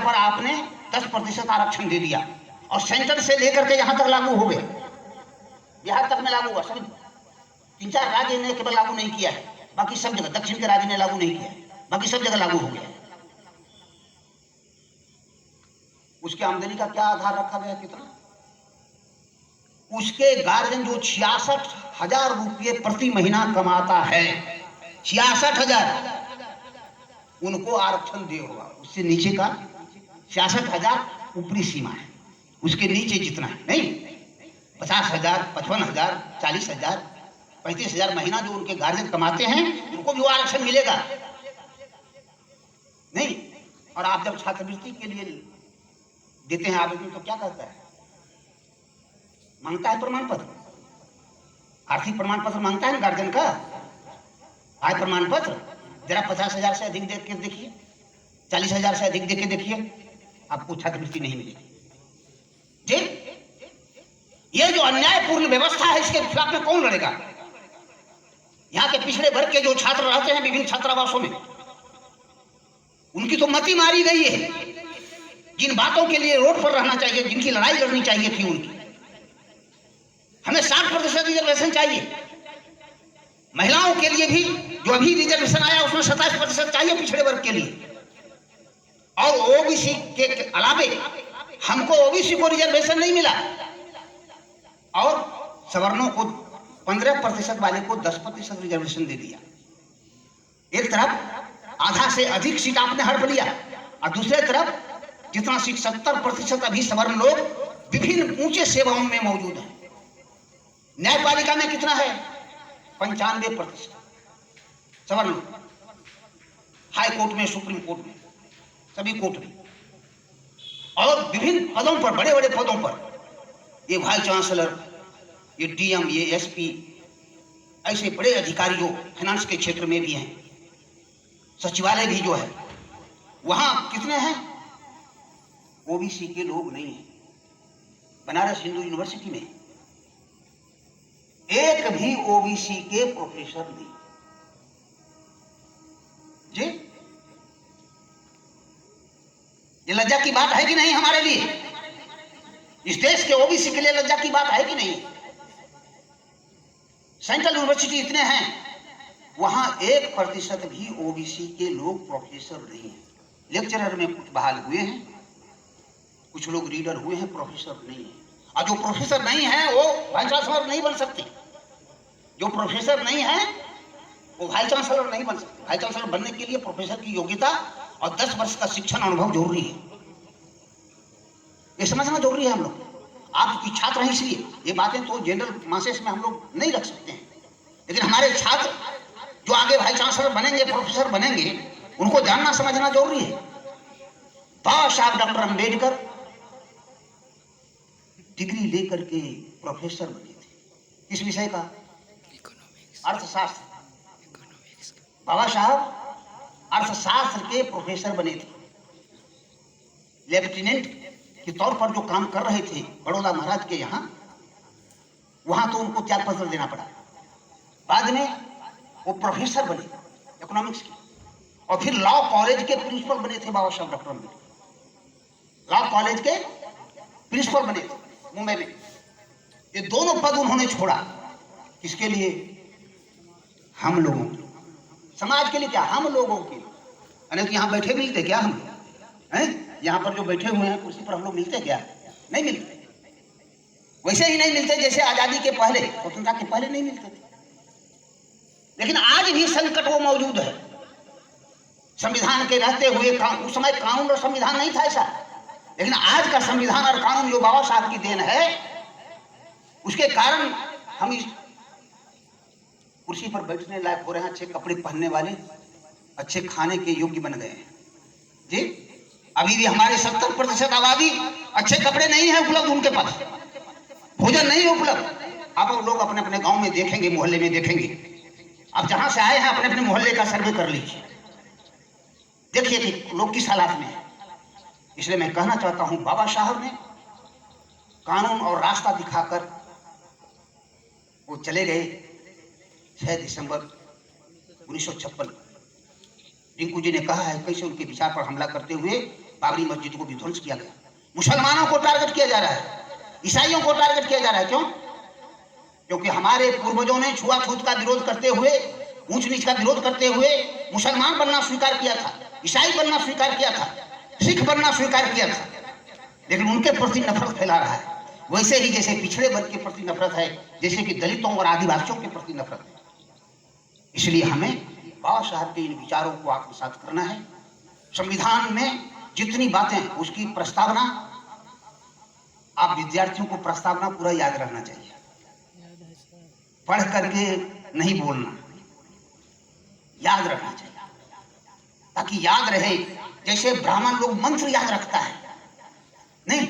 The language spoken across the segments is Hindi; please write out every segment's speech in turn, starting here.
पर आपने 10% आरक्षण दे दिया और सेंटर से लेकर के यहां तक लागू हो गया, बिहार तक में लागू हुआ। सब 3-4 राज्य ने केवल लागू नहीं किया है, बाकी सब जगह, दक्षिण के राज्य ने लागू नहीं किया है, बाकी सब जगह लागू हो गया है। उसके आमदनी का क्या आधार रखा गया, कितना? उसके गार्जियन जो 66,000 रुपये प्रति महीना कमाता है, 66,000, उनको आरक्षण दे होगा। उससे नीचे का 66,000 ऊपरी सीमा है, उसके नीचे जितना है नहीं, 50,000, 55,000, 40,000, 35,000 महीना जो उनके गार्जियन कमाते हैं, उनको भी वो आरक्षण मिलेगा नहीं। और आप जब छात्रवृत्ति के लिए देते हैं आवेदन तो क्या करता है, मांगता है प्रमाण पत्र, आर्थिक प्रमाण पत्र मांगता है ना गार्जियन का, आय प्रमाण पत्र। जरा 50,000 से अधिक देख के देखिए, 40,000 से अधिक देख के देखिए, आपको छात्रवृत्ति नहीं मिलेगी जी। ये जो अन्यायपूर्ण व्यवस्था है, इसके खिलाफ में कौन लड़ेगा? यहाँ के पिछड़े वर्ग के जो छात्र रहते हैं विभिन्न छात्रावासों में, उनकी तो मति मारी गई है। जिन बातों के लिए रोड पर रहना चाहिए, जिनकी लड़ाई लड़नी चाहिए थी, उनकी हमें 60% रिजर्वेशन चाहिए। महिलाओं के लिए भी जो अभी रिजर्वेशन आया उसमें 27% चाहिए पिछड़े वर्ग के लिए। और ओबीसी के अलावे हमको ओबीसी को रिजर्वेशन नहीं मिला, और सवर्णों को 15% वाले को 10% रिजर्वेशन दे दिया। एक तरफ आधा से अधिक सीट आपने हड़प लिया, और दूसरे तरफ जितना सीट 70% अभी सवर्ण लोग विभिन्न ऊंचे सेवाओं में मौजूद हैं। न्यायपालिका में कितना है? 95% सवर्ण लोग, हाई कोर्ट में, सुप्रीम कोर्ट में, सभी कोर्ट में, और विभिन्न पदों पर, बड़े बड़े पदों पर, ये वाइस चांसलर, ये डीएम, ये एसपी, ऐसे बड़े अधिकारी जो फाइनेंस के क्षेत्र में भी हैं, सचिवालय भी जो है, वहां कितने हैं? ओबीसी के लोग नहीं हैं। बनारस हिंदू यूनिवर्सिटी में एक भी ओबीसी के प्रोफेसर नहीं जी। ये लज्जा की बात है कि नहीं हमारे लिए? इस देश के ओबीसी के लिए लज्जा की बात है कि नहीं? सेंट्रल यूनिवर्सिटी इतने हैं, वहां 1% भी ओबीसी के लोग प्रोफेसर नहीं है। लेक्चरर में कुछ बहाल हुए हैं, कुछ लोग रीडर हुए हैं, प्रोफेसर नहीं है। और जो प्रोफेसर नहीं है वो वाइस चांसलर नहीं बन सकते। जो प्रोफेसर नहीं है वो वाइस चांसलर नहीं बन सकते। वाइस चांसलर बनने के लिए प्रोफेसर की योग्यता और 10 वर्ष का शिक्षण अनुभव जरूरी है। ये समझना जरूरी है। हम लोग आपकी छात्र हैं, इसलिए ये बातें तो जनरल मासेस में हम लोग नहीं रख सकते हैं, लेकिन हमारे छात्र जो आगे वाइस चांसलर बनेंगे, प्रोफेसर बनेंगे, उनको जानना समझना जरूरी है। बाबा साहब डॉक्टर अंबेडकर डिग्री लेकर के प्रोफेसर बने थे। किस विषय का? अर्थशास्त्र। बाबा साहब अर्थशास्त्र के प्रोफेसर बने थे। लेफ्टिनेंट के तौर पर जो काम कर रहे थे बड़ौदा महाराज के यहाँ, वहां तो उनको त्याग पत्र देना पड़ा। बाद में वो प्रोफेसर बने इकोनॉमिक्स के, और फिर लॉ कॉलेज के प्रिंसिपल बने थे बाबा साहब डॉक्टर अम्बेडकर। लॉ कॉलेज के प्रिंसिपल बने थे मुंबई में। ये दोनों पद उन्होंने छोड़ा। किसके लिए? हम लोगों के, समाज के लिए। क्या? हम लोगों के। अरे यहाँ बैठे मिलते क्या हम हैं? यहाँ पर जो बैठे हुए हैं कुर्सी पर हम लोग मिलते क्या? नहीं मिलते। वैसे ही नहीं मिलते जैसे आजादी के पहले, स्वतंत्रता के पहले नहीं मिलते थे। लेकिन आज भी संकट वो मौजूद है। संविधान के रहते हुए, उस समय कानून और संविधान नहीं था ऐसा, लेकिन आज का संविधान और कानून जो बाबा साहब की देन है, उसके कारण हम इस कुर्सी पर बैठने लायक हो रहे हैं, अच्छे कपड़े पहनने वाले, अच्छे खाने के योग्य बन गए हैं जी। अभी भी हमारे 70% आबादी अच्छे कपड़े नहीं है उपलब्ध, उनके पास भोजन नहीं है उपलब्ध। अब लोग अपने अपने गांव में देखेंगे, मोहल्ले में देखेंगे। अब जहां से आए हैं अपने अपने मोहल्ले का सर्वे कर लीजिए, देखिए कि लोग किस हालात में है। इसलिए मैं कहना चाहता हूं, बाबा साहब ने कानून और रास्ता दिखाकर वो चले गए 6 दिसंबर 1956। रिंकू जी ने कहा है कैसे उनके विचार पर हमला करते हुए बाबरी मस्जिद को विध्वंस किया गया। मुसलमानों को टारगेट किया जा रहा है, ईसाइयों को टारगेट किया जा रहा है। क्यों? क्योंकि हमारे पूर्वजों ने छुआछूत का विरोध करते हुए, ऊंच नीच का विरोध करते हुए मुसलमान बनना स्वीकार किया था, ईसाई बनना स्वीकार किया था, सिख बनना स्वीकार किया था, लेकिन उनके प्रति नफरत फैला रहा है। वैसे ही जैसे पिछड़े वर्ग के प्रति नफरत है, जैसे कि दलितों और आदिवासियों के प्रति नफरत है। इसलिए हमें बाबा साहब के इन विचारों को आत्मसात करना है। संविधान में जितनी बातें, उसकी प्रस्तावना, आप विद्यार्थियों को प्रस्तावना पूरा याद रखना चाहिए, पढ़ करके नहीं बोलना, याद रखना चाहिए, ताकि याद रहे। जैसे ब्राह्मण लोग मंत्र याद रखता है, नहीं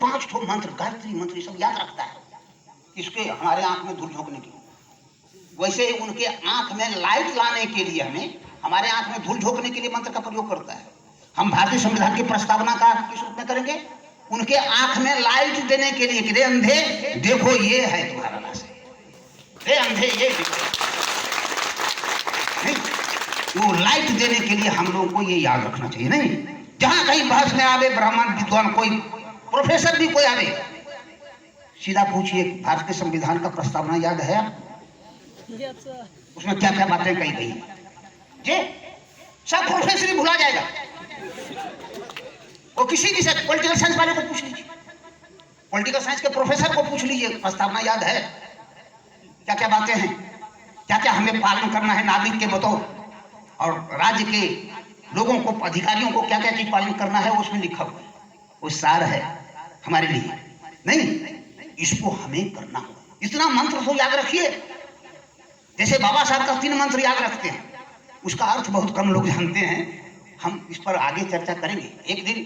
5 ठो मंत्र, गायत्री मंत्र सब याद रखता है, इसके हमारे आंख में धूल झोंकने की। वैसे ही उनके आंख में लाइट लाने के लिए, हमें हमारे आंख में धूल झोंकने के लिए मंत्र का प्रयोग करता है। हम भारतीय संविधान की प्रस्तावना का किस रूप में करेंगे? उनके आंख में लाइट देने के लिए कि रे अंधे देखो ये है तुम्हारा रास्ता, रे अंधे ये देखो। नहीं, वो लाइट देने के लिए हम लोगों को ये याद रखना चाहिए। नहीं, जहां कहीं बहस में आवे, ब्राह्मण विद्वान कोई प्रोफेसर भी कोई आवे, सीधा पूछिए भारत के संविधान का प्रस्तावना याद है? उसमें क्या क्या बातें कही गई जी? सब प्रोफेसर ही भुला जाएगा। वो किसी भी से पॉलिटिकल साइंस वाले को पूछ लीजिए, पॉलिटिकल साइंस के प्रोफेसर को पूछ लीजिए, प्रस्तावना याद है? क्या क्या बातें हैं, क्या क्या हमें पालन करना है नागरिक के बतौर, और राज्य के लोगों को, अधिकारियों को क्या क्या चीज पालन करना है, उसमें लिखा हुआ है, वो सार है हमारे लिए। नहीं, इसको हमें करना होगा। इतना मंत्र तो याद रखिए, जैसे बाबा साहब का 3 मंत्र याद रखते हैं, उसका अर्थ बहुत कम लोग जानते हैं। हम इस पर आगे चर्चा करेंगे एक दिन।